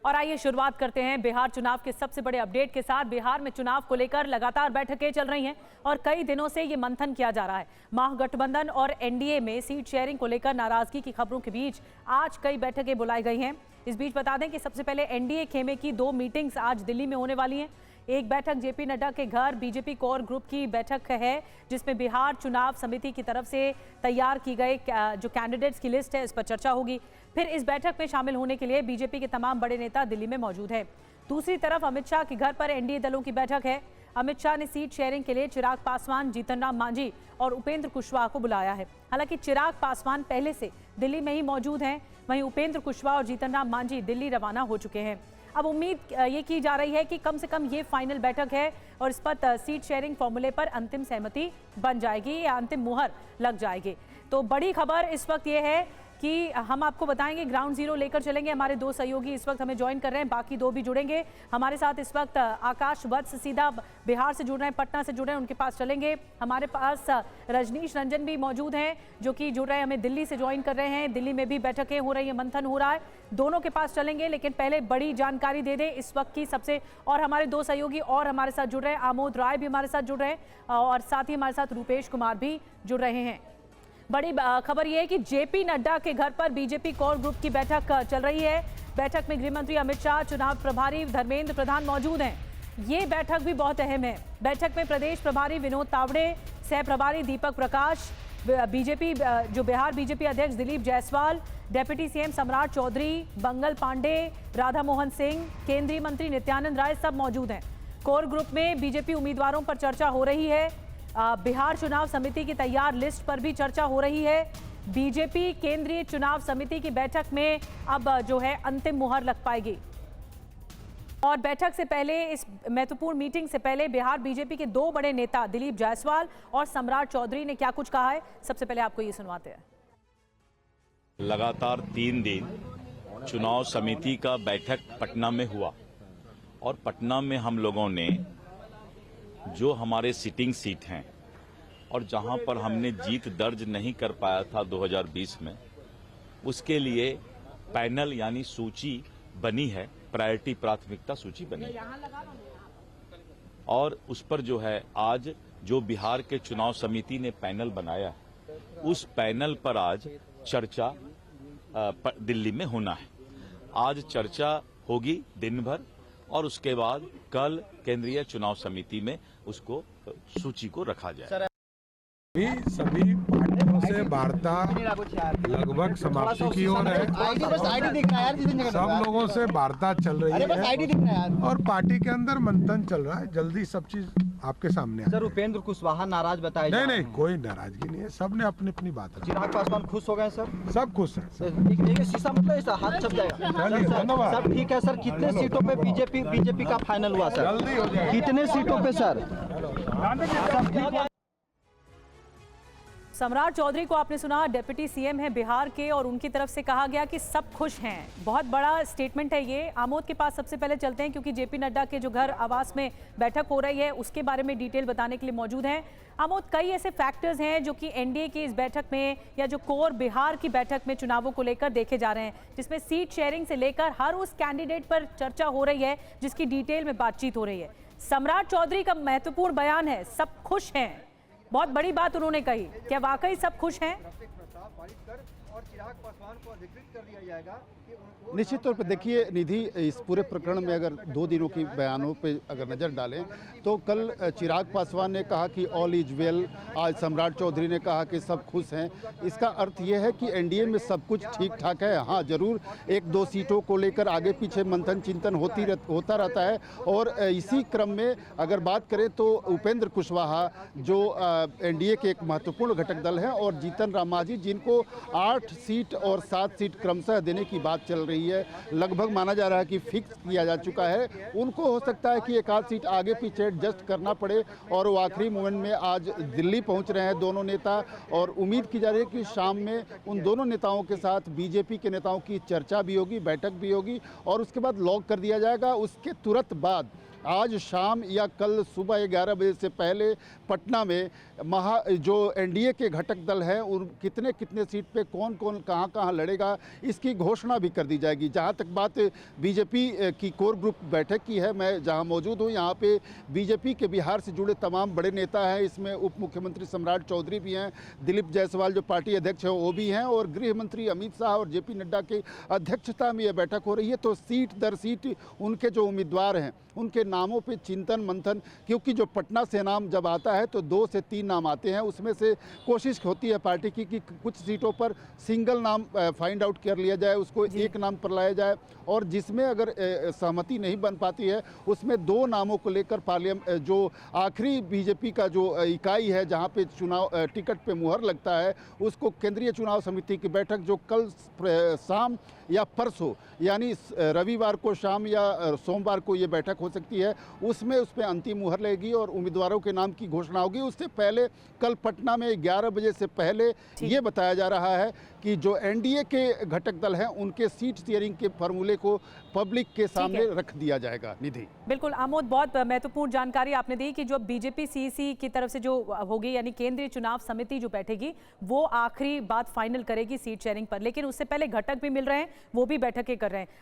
और आइए शुरुआत करते हैं बिहार चुनाव के सबसे बड़े अपडेट के साथ। बिहार में चुनाव को लेकर लगातार बैठकें चल रही हैं और कई दिनों से ये मंथन किया जा रहा है। महागठबंधन और एनडीए में सीट शेयरिंग को लेकर नाराजगी की खबरों के बीच आज कई बैठकें बुलाई गई हैं। इस बीच बता दें कि सबसे पहले एनडीए खेमे की 2 मीटिंग्स आज दिल्ली में होने वाली हैं। एक बैठक जेपी नड्डा के घर बीजेपी कोर ग्रुप की बैठक है, जिसमें बिहार चुनाव समिति की तरफ से तैयार की गई जो कैंडिडेट्स की लिस्ट है, इस पर चर्चा होगी। फिर इस बैठक में शामिल होने के लिए बीजेपी के तमाम बड़े नेता दिल्ली में मौजूद हैं। दूसरी तरफ अमित शाह के घर पर एनडीए दलों की बैठक है। अमित शाह ने सीट शेयरिंग के लिए चिराग पासवान, जीतन राम मांझी और उपेंद्र कुशवाहा को बुलाया है। हालांकि चिराग पासवान पहले से दिल्ली में ही मौजूद हैं, वहीं उपेंद्र कुशवाहा और जीतन राम मांझी दिल्ली रवाना हो चुके हैं। अब उम्मीद ये की जा रही है कि कम से कम ये फाइनल बैठक है और इस पर सीट शेयरिंग फॉर्मूले पर अंतिम सहमति बन जाएगी या अंतिम मुहर लग जाएगी। तो बड़ी खबर इस वक्त ये है कि हम आपको बताएंगे, ग्राउंड जीरो लेकर चलेंगे। हमारे 2 सहयोगी इस वक्त हमें ज्वाइन कर रहे हैं, बाकी 2 भी जुड़ेंगे हमारे साथ। इस वक्त आकाश वत्स सीधा बिहार से जुड़ रहे हैं, पटना से जुड़ रहे हैं, उनके पास चलेंगे। हमारे पास रजनीश रंजन भी मौजूद हैं जो कि जुड़ रहे हैं, हमें दिल्ली से ज्वाइन कर रहे हैं। दिल्ली में भी बैठकें हो रही है, मंथन हो रहा है, दोनों के पास चलेंगे। लेकिन पहले बड़ी जानकारी दे दें इस वक्त की सबसे, और हमारे 2 सहयोगी और हमारे साथ जुड़ रहे हैं। आमोद राय भी हमारे साथ जुड़ रहे हैं और साथ ही हमारे साथ रूपेश कुमार भी जुड़ रहे हैं। बड़ी खबर यह है कि जेपी नड्डा के घर पर बीजेपी कोर ग्रुप की बैठक चल रही है। बैठक में गृह मंत्री अमित शाह, चुनाव प्रभारी धर्मेंद्र प्रधान मौजूद हैं। ये बैठक भी बहुत अहम है। बैठक में प्रदेश प्रभारी विनोद तावड़े, सह प्रभारी दीपक प्रकाश, बीजेपी जो बिहार बीजेपी अध्यक्ष दिलीप जायसवाल, डेप्यूटी सीएम सम्राट चौधरी, बंगल पांडे, राधा मोहन सिंह, केंद्रीय मंत्री नित्यानंद राय सब मौजूद हैं। कोर ग्रुप में बीजेपी उम्मीदवारों पर चर्चा हो रही है। बिहार चुनाव समिति की तैयार लिस्ट पर भी चर्चा हो रही है। बीजेपी केंद्रीय चुनाव समिति की बैठक में अब जो है अंतिम मुहर लग पाएगी। और बैठक से पहले, इस महत्वपूर्ण मीटिंग से पहले बिहार बीजेपी के 2 बड़े नेता दिलीप जायसवाल और सम्राट चौधरी ने क्या कुछ कहा है, सबसे पहले आपको ये सुनवाते हैं। लगातार 3 दिन चुनाव समिति का बैठक पटना में हुआ और पटना में हम लोगों ने जो हमारे सिटिंग सीट हैं और जहां पर हमने जीत दर्ज नहीं कर पाया था 2020 में, उसके लिए पैनल यानी सूची बनी है, प्रायोरिटी प्राथमिकता सूची बनी है। और उस पर जो है आज जो बिहार के चुनाव समिति ने पैनल बनाया, उस पैनल पर आज चर्चा दिल्ली में होना है। आज चर्चा होगी दिन भर और उसके बाद कल केंद्रीय चुनाव समिति में उसको सूची को रखा जाए। सभी पार्टियों से वार्ता लगभग समाप्ति की ओर है। सब लोगों से वार्ता चल रही है और पार्टी के अंदर मंथन चल रहा है। जल्दी सब चीज आपके सामने सर, उपेंद्र कुशवाहा नाराज बताए? नहीं, कोई नाराजगी नहीं है, सब ने अपनी अपनी बात रखी। चिराग पासवान खुश हो गए? सर सब खुश है। शीशा मतलब ऐसा हाथ छप जाएगा। धन्यवाद। सब ठीक है सर। कितने सीटों पे बीजेपी का फाइनल हुआ सर? जल्दी हो जाए। कितने सीटों पे सर? सम्राट चौधरी को आपने सुना, डेप्यूटी सीएम है बिहार के, और उनकी तरफ से कहा गया कि सब खुश हैं। बहुत बड़ा स्टेटमेंट है ये। आमोद के पास सबसे पहले चलते हैं, क्योंकि जेपी नड्डा के जो घर आवास में बैठक हो रही है उसके बारे में डिटेल बताने के लिए मौजूद हैं। आमोद, कई ऐसे फैक्टर्स हैं जो कि एनडीए की इस बैठक में या जो कोर बिहार की बैठक में चुनावों को लेकर देखे जा रहे हैं, जिसमें सीट शेयरिंग से लेकर हर उस कैंडिडेट पर चर्चा हो रही है जिसकी डिटेल में बातचीत हो रही है। सम्राट चौधरी का महत्वपूर्ण बयान है, सब खुश हैं। बहुत बड़ी बात उन्होंने कही, क्या वाकई सब खुश हैं? और चिराग पासवान को अधिकृत कर दिया जाएगा। निश्चित तौर पर देखिए निधि, इस पूरे प्रकरण में अगर 2 दिनों की बयानों पे अगर नज़र डालें तो कल चिराग पासवान ने कहा कि ऑल इज वेल, आज सम्राट चौधरी ने कहा कि सब खुश हैं। इसका अर्थ यह है कि एनडीए में सब कुछ ठीक ठाक है। हाँ, जरूर 1-2 सीटों को लेकर आगे पीछे मंथन चिंतन होता रहता है। और इसी क्रम में अगर बात करें तो उपेंद्र कुशवाहा जो एनडीए के एक महत्वपूर्ण घटक दल हैं, और जीतन राम मांझी जिनको 8 सीट और 7 सीट क्रमशः देने की बात चल रही है, लगभग माना जा रहा है कि फिक्स किया जा चुका है। उनको हो सकता है कि 1-8 सीट आगे पीछे एडजस्ट करना पड़े, और वो आखिरी मोमेंट में आज दिल्ली पहुंच रहे हैं दोनों नेता। और उम्मीद की जा रही है कि शाम में उन दोनों नेताओं के साथ बीजेपी के नेताओं की चर्चा भी होगी, बैठक भी होगी, और उसके बाद लॉक कर दिया जाएगा। उसके तुरंत बाद आज शाम या कल सुबह 11 बजे से पहले पटना में जो एनडीए के घटक दल हैं उन कितने सीट पे कौन कहाँ लड़ेगा, इसकी घोषणा भी कर दी जाएगी। जहां तक बात बीजेपी की कोर ग्रुप बैठक की है, मैं जहां मौजूद हूं यहाँ पे बीजेपी के बिहार से जुड़े तमाम बड़े नेता हैं। इसमें उप मुख्यमंत्री सम्राट चौधरी भी हैं, दिलीप जायसवाल जो पार्टी अध्यक्ष है वो भी हैं, और गृह मंत्री अमित शाह और जेपी नड्डा की अध्यक्षता में यह बैठक हो रही है। तो सीट दर सीट उनके जो उम्मीदवार हैं उनके नामों पे चिंतन मंथन, क्योंकि जो पटना से नाम जब आता है तो 2 से 3 नाम आते हैं। उसमें से कोशिश होती है पार्टी की कि कुछ सीटों पर सिंगल नाम फाइंड आउट कर लिया जाए, उसको एक नाम पर लाया जाए, और जिसमें अगर सहमति नहीं बन पाती है उसमें 2 नामों को लेकर पार्लियामेंट जो आखिरी बीजेपी का जो इकाई है जहां पे चुनाव टिकट पे मुहर लगता है, उसको केंद्रीय चुनाव समिति की बैठक जो कल शाम या परसों यानी रविवार को शाम या सोमवार को ये बैठक हो सकती है, उसमें उस पर अंतिम मुहर लगेगी और उम्मीदवारों के नाम की घोषणा होगी। उससे पहले कल पटना में 11 बजे से पहले ये बताया जा रहा है कि जो एनडीए के घटक दल हैं उनके सीट शेयरिंग के फॉर्मूले को पब्लिक के सामने रख दिया जाएगा। निधि, बिल्कुल आमोद, बहुत महत्वपूर्ण जानकारी आपने दी कि जो बीजेपी सीईसी की तरफ से जो होगी यानी केंद्रीय चुनाव समिति जो बैठेगी वो आखिरी बात फाइनल करेगी सीट शेयरिंग पर, लेकिन उससे पहले घटक भी मिल रहे हैं, वो भी बैठकें कर रहे हैं।